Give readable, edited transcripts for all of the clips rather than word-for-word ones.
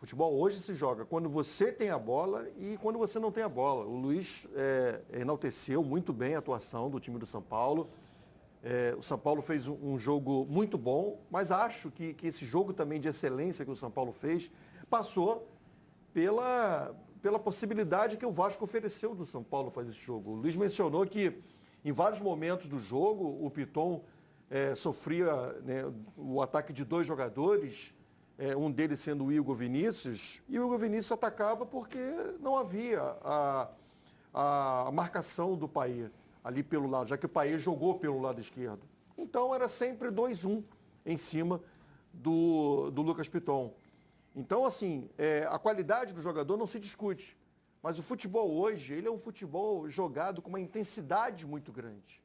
Futebol hoje se joga quando você tem a bola e quando você não tem a bola. O Luiz enalteceu muito bem a atuação do time do São Paulo. O São Paulo fez um jogo muito bom, mas acho que esse jogo também de excelência que o São Paulo fez passou pela possibilidade que o Vasco ofereceu do São Paulo fazer esse jogo. O Luiz mencionou que em vários momentos do jogo o Piton sofria, né, o ataque de 2 jogadores, um deles sendo o Igor Vinícius, e o Igor Vinícius atacava porque não havia a marcação do Payet ali pelo lado, já que o Payet jogou pelo lado esquerdo. Então era sempre 2-1 em cima do Lucas Piton. Então, assim, a qualidade do jogador não se discute, mas o futebol hoje, ele é um futebol jogado com uma intensidade muito grande.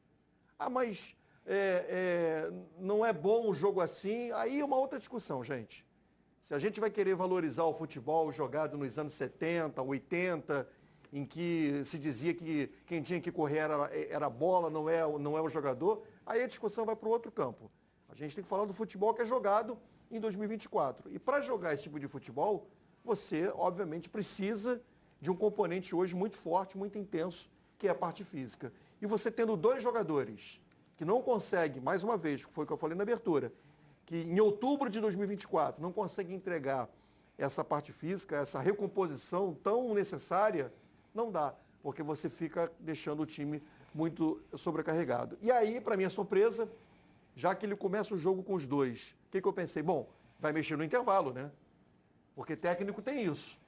Ah, mas não é bom o jogo assim? Aí é uma outra discussão, gente. Se a gente vai querer valorizar o futebol jogado nos anos 70, 80, em que se dizia que quem tinha que correr era a bola, não é o jogador, aí a discussão vai para o outro campo. A gente tem que falar do futebol que é jogado em 2024. E para jogar esse tipo de futebol, você, obviamente, precisa de um componente hoje muito forte, muito intenso, que é a parte física. E você tendo 2 jogadores que não conseguem, mais uma vez, foi o que eu falei na abertura, que em outubro de 2024 não conseguem entregar essa parte física, essa recomposição tão necessária, não dá, porque você fica deixando o time muito sobrecarregado. E aí, para minha surpresa, já que ele começa o jogo com os 2, o que eu pensei? Bom, vai mexer no intervalo, né? Porque técnico tem isso.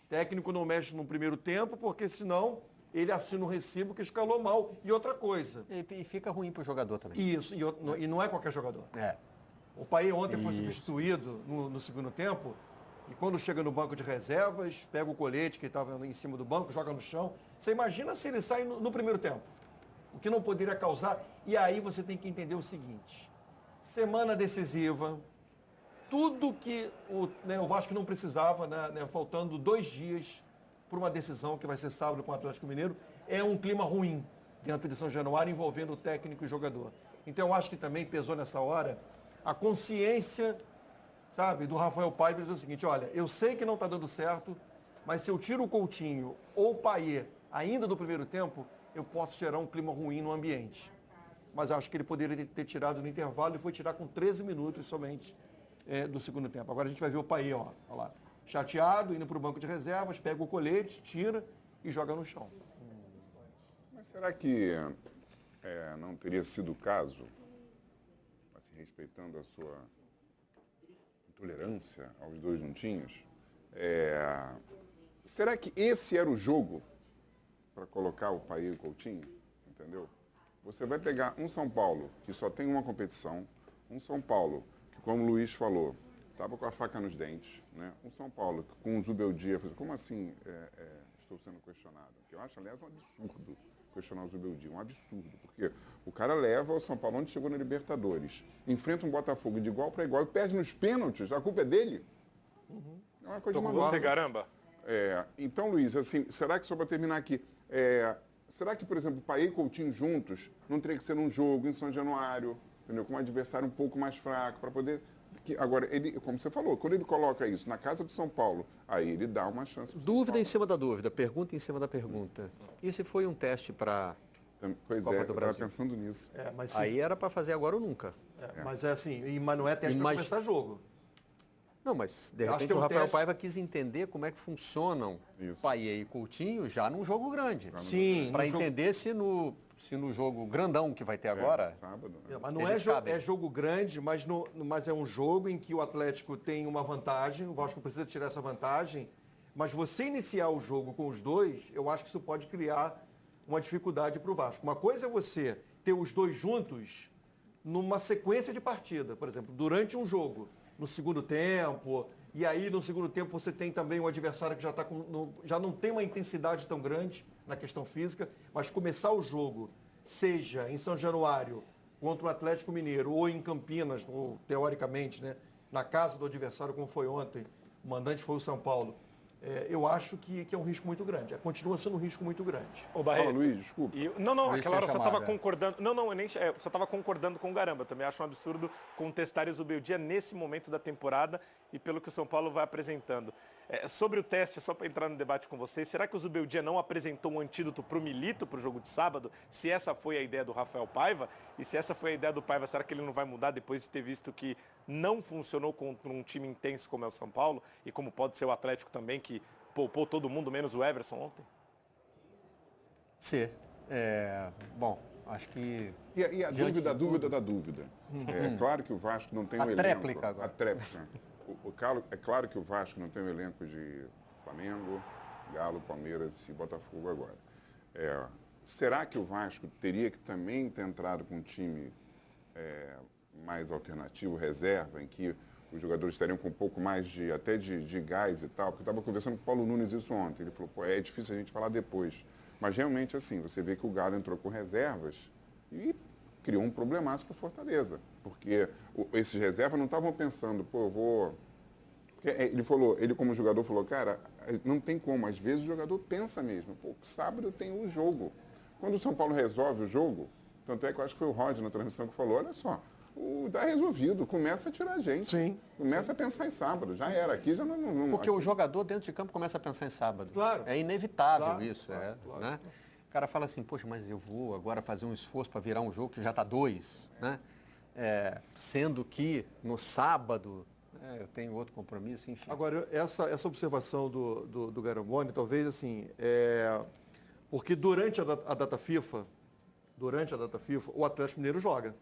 Técnico não mexe no primeiro tempo, porque senão ele assina um recibo que escalou mal. E outra coisa. E fica ruim para o jogador também. Isso, e não é qualquer jogador. O Payet ontem foi substituído no segundo tempo, e quando chega no banco de reservas, pega o colete que estava em cima do banco, joga no chão. Você imagina se ele sai no primeiro tempo? O que não poderia causar. E aí você tem que entender o seguinte. Semana decisiva, tudo que o Vasco não precisava, né, faltando 2 dias para uma decisão que vai ser sábado com o Atlético Mineiro, é um clima ruim dentro de São Januário envolvendo o técnico e o jogador. Então eu acho que também pesou nessa hora a consciência, sabe, do Rafael Paiva dizer o seguinte: olha, eu sei que não está dando certo, mas se eu tiro o Coutinho ou o Payet ainda do primeiro tempo, eu posso gerar um clima ruim no ambiente. Mas acho que ele poderia ter tirado no intervalo e foi tirar com 13 minutos somente do segundo tempo. Agora a gente vai ver o Payet, olha lá, chateado, indo para o banco de reservas, pega o colete, tira e joga no chão. Mas será que não teria sido o caso, assim, respeitando a sua intolerância aos 2 juntinhos, será que esse era o jogo para colocar o Payet e o Coutinho? Entendeu? Você vai pegar um São Paulo que só tem uma competição, um São Paulo que, como o Luiz falou, estava com a faca nos dentes, né? Um São Paulo que com o Zubeldia, como assim estou sendo questionado? Que eu acho, aliás, um absurdo questionar o Zubeldia, um absurdo, porque o cara leva o São Paulo onde chegou na Libertadores, enfrenta um Botafogo de igual para igual e perde nos pênaltis, a culpa é dele? É uma coisa Tô com você, Garamba. Então, Luiz, assim, será que, só para terminar aqui, será que, por exemplo, Payet e Coutinho juntos não teria que ser um jogo em São Januário, entendeu? Com um adversário um pouco mais fraco, para poder... Agora, ele, como você falou, quando ele coloca isso na casa do São Paulo, aí ele dá uma chance. Dúvida em cima da dúvida, pergunta em cima da pergunta. E se foi um teste para Pois Copa é, do eu Brasil? estava pensando nisso. Mas Aí era para fazer agora ou nunca. Mas é assim, mas não é teste para começar jogo. Não, mas de Eu acho repente que é um o Rafael teste. Paiva quis entender como é que funcionam Isso. Payet e Coutinho já num jogo grande. Sim, Para no jogo- entender se no jogo grandão que vai ter agora... Sábado. Mas não Eles sabem. é jogo grande, mas é um jogo em que o Atlético tem uma vantagem, o Vasco precisa tirar essa vantagem, mas você iniciar o jogo com os 2, eu acho que isso pode criar uma dificuldade para o Vasco. Uma coisa é você ter os 2 juntos numa sequência de partida, por exemplo, durante um jogo, no segundo tempo, e aí no segundo tempo você tem também um adversário que já não tem uma intensidade tão grande na questão física, mas começar o jogo, seja em São Januário contra o Atlético Mineiro ou em Campinas, ou, teoricamente, né, na casa do adversário, como foi ontem, o mandante foi o São Paulo, eu acho que é um risco muito grande. Continua sendo um risco muito grande. Ô, Barreto, Fala, Luiz, desculpa. Não, Luiz aquela hora eu só tinha estava chamado, concordando. Não, eu nem, eu só estava concordando com o Garamba. Também acho um absurdo contestar o Zubeldia nesse momento da temporada e pelo que o São Paulo vai apresentando. Sobre o teste, só para entrar no debate com vocês, será que o Zubeldia não apresentou um antídoto para o Milito para o jogo de sábado? Se essa foi a ideia do Rafael Paiva, e se essa foi a ideia do Paiva, será que ele não vai mudar depois de ter visto que não funcionou contra um time intenso como é o São Paulo, e como pode ser o Atlético também, que poupou todo mundo, menos o Everson ontem? Ser. Bom, acho que... E a dúvida da dúvida. É claro que o Vasco não tem um elenco. Tréplica agora. A tréplica. É claro que o Vasco não tem um elenco de Flamengo, Galo, Palmeiras e Botafogo agora. Será que o Vasco teria que também ter entrado com um time mais alternativo, reserva, em que os jogadores estariam com um pouco mais de gás e tal? Porque eu estava conversando com o Paulo Nunes isso ontem. Ele falou, é difícil a gente falar depois. Mas realmente assim, você vê que o Galo entrou com reservas e criou um problemaço para o Fortaleza. Porque esses reservas não estavam pensando, eu vou... Porque ele como jogador falou, cara, não tem como. Às vezes o jogador pensa mesmo, sábado tem o jogo. Quando o São Paulo resolve o jogo, tanto é que eu acho que foi o Roger na transmissão que falou, olha só, tá resolvido, começa a tirar a gente. Sim. Começa a pensar em sábado, já era. Aqui já não... Porque o jogador dentro de campo começa a pensar em sábado. Claro. É inevitável Claro, isso, claro. né? O cara fala assim, poxa, mas eu vou agora fazer um esforço para virar um jogo que já está 2, né? Sendo que no sábado eu tenho outro compromisso, enfim. Agora, essa observação do Garamboni, talvez assim, porque durante a data FIFA, o Atlético Mineiro joga.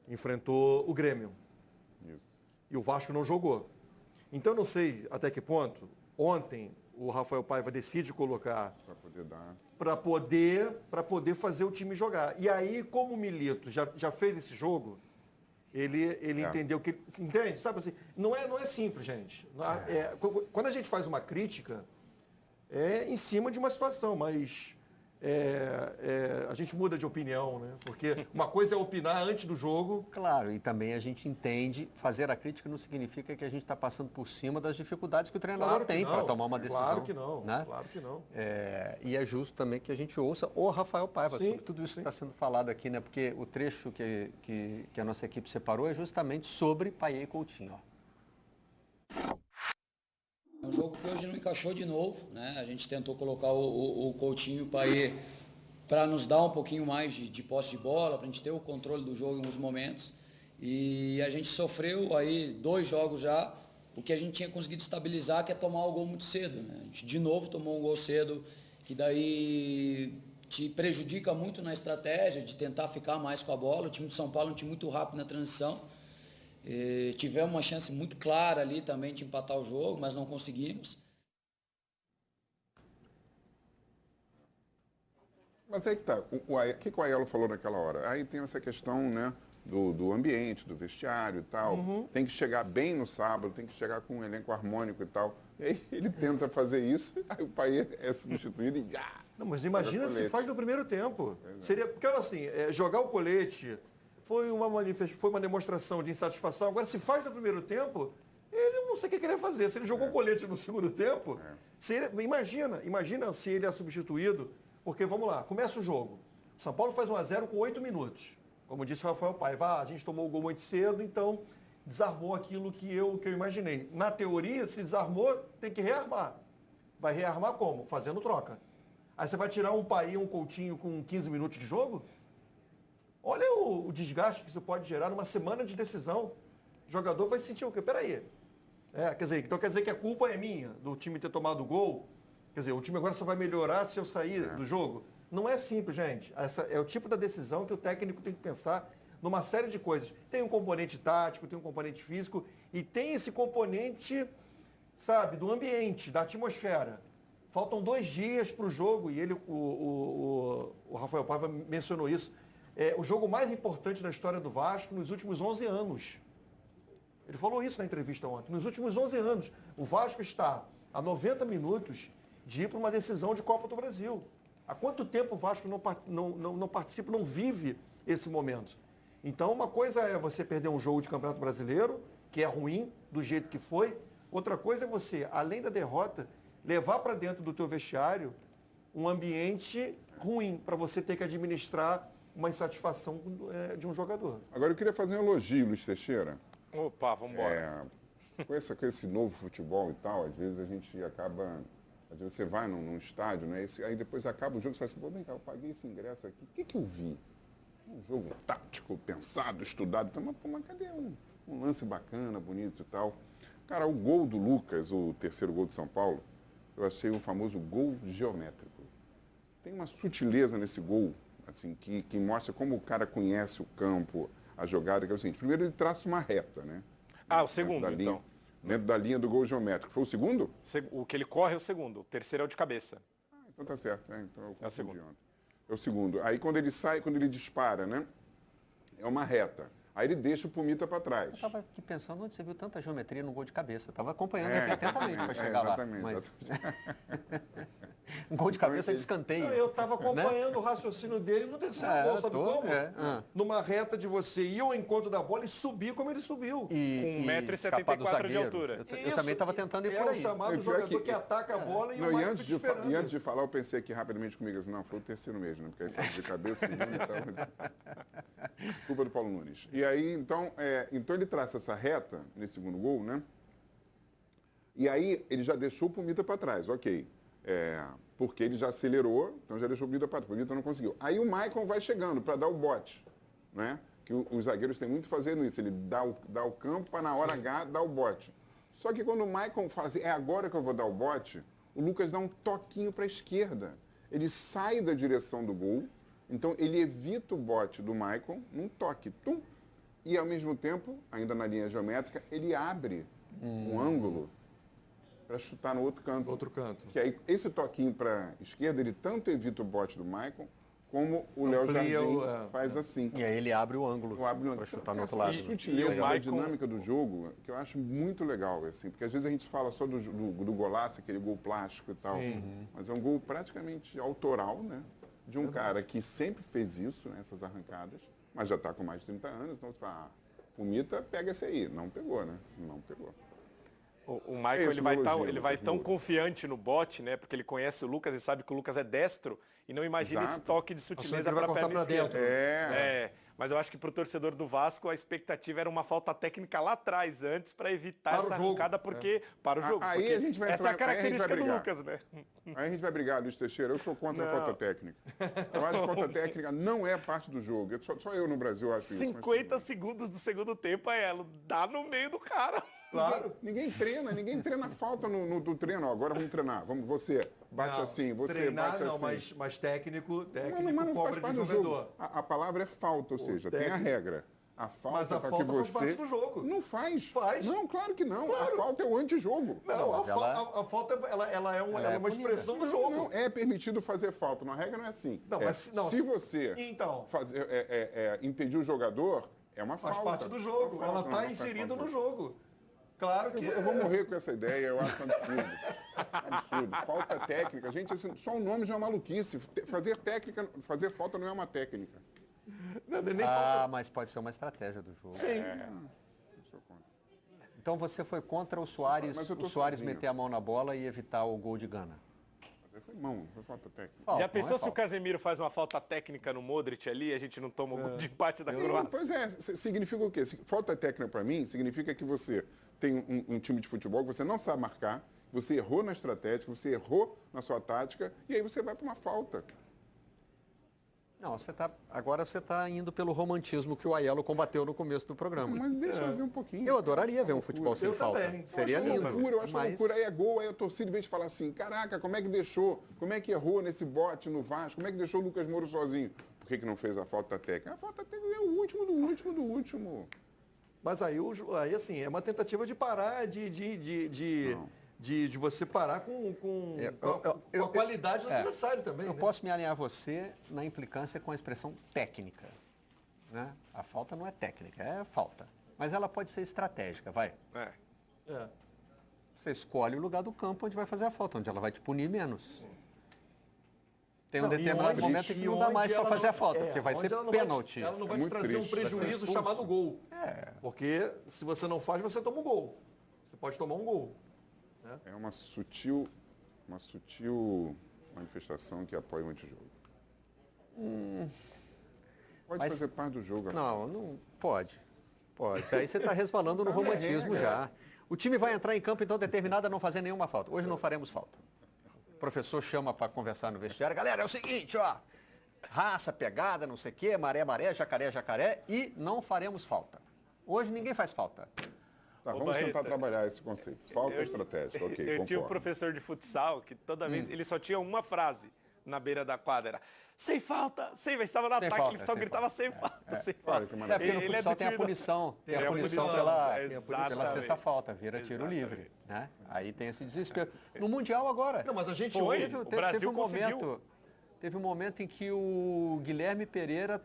Enfrentou o Grêmio. Isso. E o Vasco não jogou. Então, eu não sei até que ponto, ontem, o Rafael Paiva decide colocar para poder fazer o time jogar. E aí, como o Milito já fez esse jogo, ele entendeu que... Entende? Sabe assim, não é simples, gente. Quando a gente faz uma crítica, é em cima de uma situação, mas a gente muda de opinião, né? Porque uma coisa é opinar antes do jogo. Claro, e também a gente entende, fazer a crítica não significa que a gente está passando por cima das dificuldades que o treinador tem para tomar uma decisão. Claro que não, né? Claro que não. E é justo também que a gente ouça o Rafael Paiva Sim, sobre tudo isso que está sendo falado aqui, né? Porque o trecho que a nossa equipe separou é justamente sobre Payet e Coutinho. Ó. É um jogo que hoje não encaixou de novo, né? A gente tentou colocar o Coutinho e o Payet para nos dar um pouquinho mais de posse de bola, para a gente ter o controle do jogo em alguns momentos. E a gente sofreu aí 2 jogos já, o que a gente tinha conseguido estabilizar, que é tomar o gol muito cedo, né? A gente de novo tomou um gol cedo, que daí te prejudica muito na estratégia de tentar ficar mais com a bola. O time de São Paulo é um time muito rápido na transição. Tivemos uma chance muito clara ali também de empatar o jogo, mas não conseguimos. Mas aí que tá, o que o Aiello falou naquela hora? Aí tem essa questão, né, do ambiente, do vestiário e tal. Tem que chegar bem no sábado, tem que chegar com um elenco harmônico e tal. E aí ele tenta fazer isso, aí o Payet é substituído e... Não, mas imagina se faz no primeiro tempo. Seria, porque assim, jogar o colete... Foi uma demonstração de insatisfação. Agora, se faz no primeiro tempo, ele não sei o que ele ia fazer. Se ele jogou colete no segundo tempo, imagina se ele é substituído. Porque, vamos lá, começa o jogo. O São Paulo faz 1-0 com 8 minutos. Como disse o Rafael Paiva, a gente tomou o gol muito cedo, então desarmou aquilo que eu imaginei. Na teoria, se desarmou, tem que rearmar. Vai rearmar como? Fazendo troca. Aí você vai tirar um Payet, um Coutinho com 15 minutos de jogo? Olha o desgaste que isso pode gerar numa semana de decisão. O jogador vai sentir o quê? Peraí. Então quer dizer que a culpa é minha, do time ter tomado o gol? Quer dizer, o time agora só vai melhorar se eu sair do jogo? Não é simples, gente. Essa é o tipo da decisão que o técnico tem que pensar numa série de coisas. Tem um componente tático, tem um componente físico e tem esse componente, sabe, do ambiente, da atmosfera. Faltam 2 dias para o jogo e o Rafael Paiva mencionou isso. O jogo mais importante da história do Vasco nos últimos 11 anos. Ele falou isso na entrevista ontem. Nos últimos 11 anos, o Vasco está a 90 minutos de ir para uma decisão de Copa do Brasil. Há quanto tempo o Vasco não participa, não vive esse momento? Então, uma coisa é você perder um jogo de Campeonato Brasileiro, que é ruim, do jeito que foi. Outra coisa é você, além da derrota, levar para dentro do teu vestiário um ambiente ruim, para você ter que administrar uma insatisfação de um jogador. Agora eu queria fazer um elogio, Luiz Teixeira. Opa, vamos embora. com esse novo futebol e tal, às vezes a gente acaba... Às vezes você vai num estádio, né? Aí depois acaba o jogo e fala assim, pô, vem cá, eu paguei esse ingresso aqui, o que eu vi? Um jogo tático, pensado, estudado, então, mas cadê um lance bacana, bonito e tal? Cara, o gol do Lucas, o terceiro gol de São Paulo, eu achei o famoso gol geométrico. Tem uma sutileza nesse gol, assim, que mostra como o cara conhece o campo, a jogada, que é o seguinte, primeiro ele traça uma reta, né? O segundo, então. Dentro da linha do gol geométrico. Foi o segundo? O que ele corre é o segundo, o terceiro é o de cabeça. Então tá certo, né? Então eu É o segundo. ontem. É o segundo. Aí quando ele sai, quando ele dispara, né? É uma reta. Aí ele deixa o Pumita para trás. Eu estava aqui pensando onde você viu tanta geometria no gol de cabeça. Estava acompanhando aqui atentamente para chegar lá. Mas... um gol de cabeça de escanteio. Eu estava acompanhando o raciocínio dele no terceiro gol, sabe como? Numa reta de você ir ao encontro da bola e subir como ele subiu. Com 1,74 m de altura. Eu também estava tentando ir por aí. É o chamado jogador que ataca a bola e o Maicon fica esperando. E antes de falar, eu pensei aqui rapidamente comigo, assim, não, foi o terceiro mesmo, né? Porque aí foi de cabeça, segundo e tal. Culpa do Paulo Nunes. E aí, então ele traça essa reta nesse segundo gol, né? E aí ele já deixou o Pumita para trás, ok. Porque ele já acelerou, então já deixou o Pumita para trás. O Pumita não conseguiu. Aí o Maicon vai chegando para dar o bote, né? Que os zagueiros têm muito fazendo isso. Ele dá o campo para na hora H dar o bote. Só que quando o Maicon fala assim, é agora que eu vou dar o bote, o Lucas dá um toquinho para a esquerda. Ele sai da direção do gol, então ele evita o bote do Maicon num toque. Tum! E, ao mesmo tempo, ainda na linha geométrica, ele abre um ângulo para chutar no outro canto. Que aí, esse toquinho para a esquerda, ele tanto evita o bote do Maicon, como o Léo Jardim faz assim. E aí ele abre o ângulo para chutar no outro lado. Essa sutileza da dinâmica do jogo, que eu acho muito legal, assim, porque às vezes a gente fala só do golaço, aquele gol plástico e tal, mas é um gol praticamente autoral, né? De um cara que sempre fez isso, né, essas arrancadas, mas já está com mais de 30 anos, então você fala, Pumita, pega esse aí. Não pegou, né? Não pegou. O Maicon, ele vai tão confiante no bote, né? Porque ele conhece o Lucas e sabe que o Lucas é destro e não imagina esse toque de sutileza para a perna esquerda. Mas eu acho que para o torcedor do Vasco a expectativa era uma falta técnica lá atrás, antes, para evitar essa arrancada, para o jogo. Aí a gente vai essa é a característica do Lucas, né? Aí a gente vai brigar, Luiz Teixeira. Eu sou contra a falta técnica. Eu acho que a falta técnica não é parte do jogo. Só eu no Brasil acho isso. 50 segundos do segundo tempo, ela dá no meio do cara. Claro. Ninguém treina falta no treino. Agora vamos treinar. Você bate assim, você treinar, bate não, assim. Mas técnico mas não faz parte do jogo. A palavra é falta, ou seja, tem a regra. A falta, mas a falta faz parte do jogo. Não faz. Faz. Não, claro que não. Claro. A falta é o antijogo. Não, a falta ela é uma expressão do jogo. Não, é permitido fazer falta. Na regra não é assim. Se você impedir o jogador, é uma falta. Faz parte do jogo. Ela está inserida no jogo. Claro que eu vou morrer com essa ideia, eu acho absurdo. Absurdo. Falta técnica. Gente, assim, só o nome já é uma maluquice. Fazer falta não é uma técnica. Mas pode ser uma estratégia do jogo. Sim. Então você foi contra o Suárez, meter a mão na bola e evitar o gol de Gana. Mas foi mão, não foi falta técnica. Já pensou se o Casemiro faz uma falta técnica no Modric ali e a gente não toma o gol de empate da Croácia? Pois é, significa o quê? Falta técnica para mim significa que você tem um time de futebol que você não sabe marcar, você errou na estratégia, você errou na sua tática e aí você vai para uma falta. Não, agora você está indo pelo romantismo que o Aiello combateu no começo do programa. Mas deixa eu fazer um pouquinho. Eu adoraria ver um futebol sem falta. Também. Seria lindo. Eu acho loucura. Aí é gol, aí a torcida, em vez de falar assim, caraca, como é que deixou, como é que errou nesse bote no Vasco, como é que deixou o Lucas Moura sozinho? Por que não fez a falta técnica? A falta técnica é o último do último do último. Mas aí assim, é uma tentativa de parar, de você parar com a qualidade do adversário também. Eu posso me alinhar a você na implicância com a expressão técnica. Né? A falta não é técnica, é falta. Mas ela pode ser estratégica, vai. Você escolhe o lugar do campo onde vai fazer a falta, onde ela vai te punir menos. Tem um determinado momento que não dá mais para fazer a falta, porque vai ser pênalti. Ela não vai te trazer um prejuízo chamado gol. Porque se você não faz, você toma um gol. Você pode tomar um gol. É uma sutil manifestação que apoia o antijogo. Pode fazer parte do jogo. Não pode. Aí você está resvalando no romantismo já. O time vai entrar em campo, então, determinado a não fazer nenhuma falta. Hoje não faremos falta. O professor chama para conversar no vestiário. Galera, é o seguinte, ó. Raça, pegada, não sei o quê, maré, jacaré, jacaré. E não faremos falta. Hoje ninguém faz falta. Tá, Ô, vamos Barreto, tentar trabalhar esse conceito. Falta estratégica, ok, Eu tinha um concordo. professor de futsal que toda vez ele só tinha uma frase na beira da quadra. Era, sem falta, sem, mas estava no Sem ataque, falta, ele só sem gritava falta. sem falta, sem Olha falta. que É, maravilha. porque no Ele é futsal do tem a time da- punição. Tem Tem a a punição punição, pela exatamente. sexta falta, vira tiro Exatamente. livre. Né? Aí tem esse desespero. No Mundial agora. Não, mas a gente Foi. ouve... O Brasil Teve um momento em que o Guilherme Pereira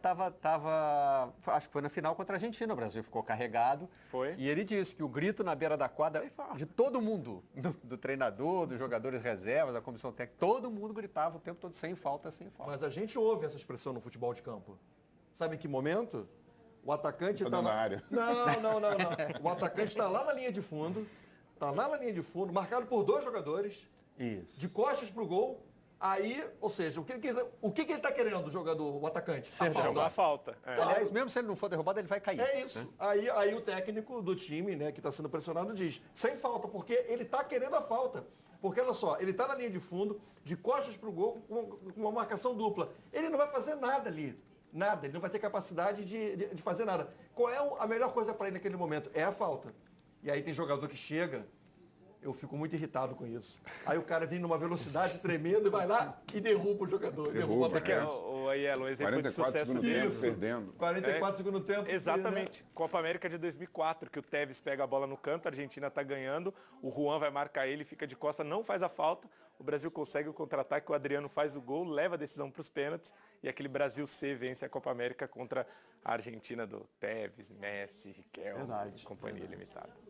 acho que foi na final contra a Argentina, o Brasil ficou carregado. Foi. E ele disse que o grito na beira da quadra de todo mundo, do treinador, dos jogadores reservas, da comissão técnica, todo mundo gritava o tempo todo, sem falta, sem falta. Mas a gente ouve essa expressão no futebol de campo. Sabe em que momento? O atacante Tá está na área. Não. O atacante está lá na linha de fundo, marcado por 2 jogadores, Isso. de costas para o gol. Aí, ou seja, o que ele está querendo, o jogador, o atacante? Ser A falta. Chamou a falta. É. Aliás, mesmo se ele não for derrubado, ele vai cair. É isso. Aí o técnico do time, né, que está sendo pressionado, diz, sem falta, porque ele está querendo a falta. Porque, olha só, ele está na linha de fundo, de costas para o gol, com uma marcação dupla. Ele não vai fazer nada ali. Nada. Ele não vai ter capacidade de fazer nada. Qual é a melhor coisa para ele naquele momento? É a falta. E aí tem jogador que chega, eu fico muito irritado com isso. Aí o cara vem numa velocidade tremenda e vai lá e derruba o jogador. Derruba, a Que é atacante. o Aiello, um exemplo de 44 sucesso segundo dele. tempo, perdendo. 44 segundo tempo. Exatamente. Copa América de 2004, que o Tevez pega a bola no canto, a Argentina está ganhando, o Juan vai marcar ele, fica de costa, não faz a falta, o Brasil consegue o contra-ataque, o Adriano faz o gol, leva a decisão para os pênaltis e aquele Brasil C vence a Copa América contra a Argentina do Tevez, Messi, Riquelme, Verdade, Companhia Limitada.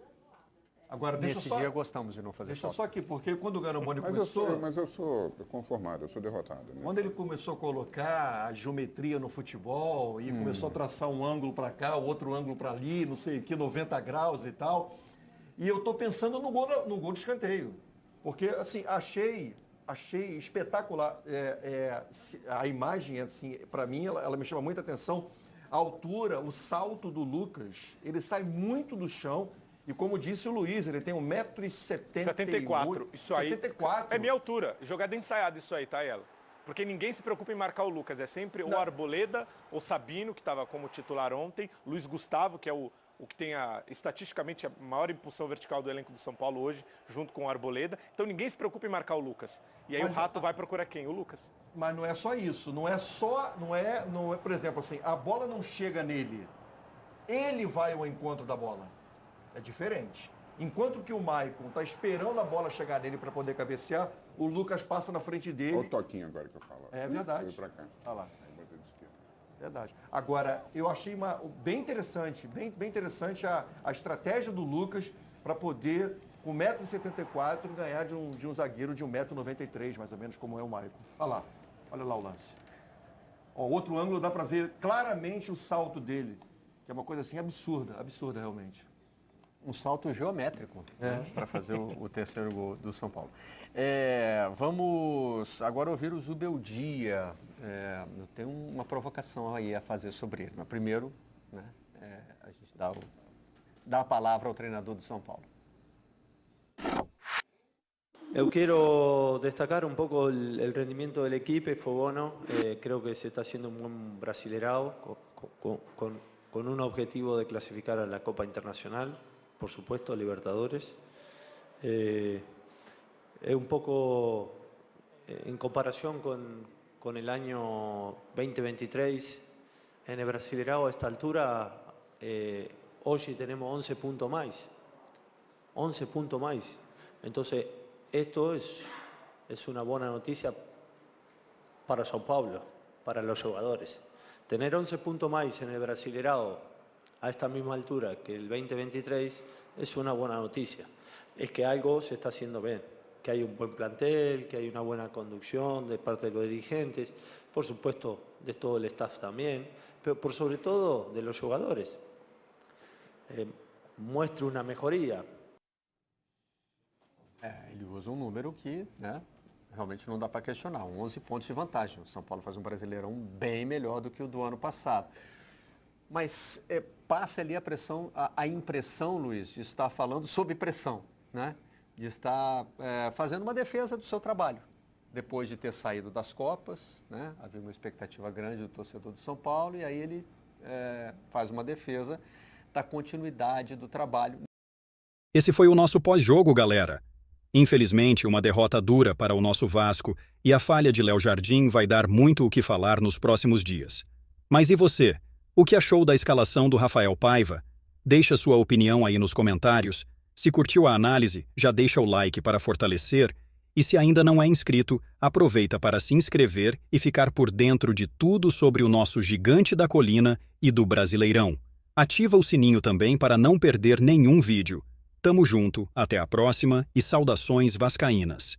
Agora, deixa Nesse só... dia gostamos de não fazer Deixa falta. só aqui, porque quando o Garamboni Mas começou... eu sou conformado, eu sou derrotado. Né? Quando ele começou a colocar a geometria no futebol e começou a traçar um ângulo para cá, o outro ângulo para ali, não sei o que, 90 graus e tal. E eu estou pensando no gol de escanteio. Porque, assim, achei espetacular a imagem, assim, para mim, ela me chama muita atenção. A altura, o salto do Lucas, ele sai muito do chão. E como disse o Luiz, ele tem 1,74 m. 74. Isso aí 74. é minha altura. Jogada ensaiada isso aí, tá, ela? Porque ninguém se preocupa em marcar o Lucas. É sempre ou Arboleda ou Sabino, que estava como titular ontem. Luiz Gustavo, que é o que tem estatisticamente a maior impulsão vertical do elenco do São Paulo hoje, junto com o Arboleda. Então ninguém se preocupa em marcar o Lucas. E aí o Rato vai procurar quem? O Lucas. Mas não é só isso. Não é, por exemplo, assim, a bola não chega nele. Ele vai ao encontro da bola. É diferente. Enquanto que o Maicon está esperando a bola chegar nele para poder cabecear, o Lucas passa na frente dele. Olha o toquinho agora que eu falo. É verdade. Foi pra cá. Olha lá. Aí botei de esquerda. Verdade. Agora, eu achei bem interessante a estratégia do Lucas para poder, com 1,74 m, ganhar de um zagueiro de 1,93 m, mais ou menos, como é o Maicon. Olha lá o lance. Ó, outro ângulo dá para ver claramente o salto dele, que é uma coisa assim absurda realmente. Um salto geométrico para fazer o terceiro gol do São Paulo. Vamos agora ouvir o Zubeldia. Eu tenho uma provocação aí a fazer sobre ele. Mas primeiro, né, a gente dá a palavra ao treinador do São Paulo. Eu quero destacar un poco el rendimiento del equipo, fue bueno, creo que se está haciendo un buen Brasileirao con un objetivo de clasificar a la Copa Internacional, por supuesto, Libertadores. Es un poco en comparación con el año 2023, en el Brasileirao a esta altura, hoy tenemos 11 puntos más. 11 puntos más. Entonces, esto es una buena noticia para São Paulo, para los jugadores. Tener 11 puntos más en el Brasileirao a esta misma altura que el 2023 es una buena noticia. Es que algo se está haciendo bien, que hay un buen plantel, que hay una buena conducción de parte de los dirigentes, por supuesto de todo el staff también, pero por sobre todo de los jugadores. Muestra una mejoría. Ele usa um número que, né, realmente não dá para questionar. 11 pontos de vantagem. O São Paulo faz um Brasileirão bem melhor do que o do ano passado. Mas passa ali a pressão, a impressão, Luiz, de estar falando sob pressão, né? De estar fazendo uma defesa do seu trabalho. Depois de ter saído das Copas, né? Havia uma expectativa grande do torcedor do São Paulo e aí ele faz uma defesa da continuidade do trabalho. Esse foi o nosso pós-jogo, galera. Infelizmente, uma derrota dura para o nosso Vasco e a falha de Léo Jardim vai dar muito o que falar nos próximos dias. Mas e você? O que achou da escalação do Rafael Paiva? Deixa sua opinião aí nos comentários. Se curtiu a análise, já deixa o like para fortalecer. E se ainda não é inscrito, aproveita para se inscrever e ficar por dentro de tudo sobre o nosso gigante da colina e do Brasileirão. Ativa o sininho também para não perder nenhum vídeo. Tamo junto, até a próxima e saudações vascaínas.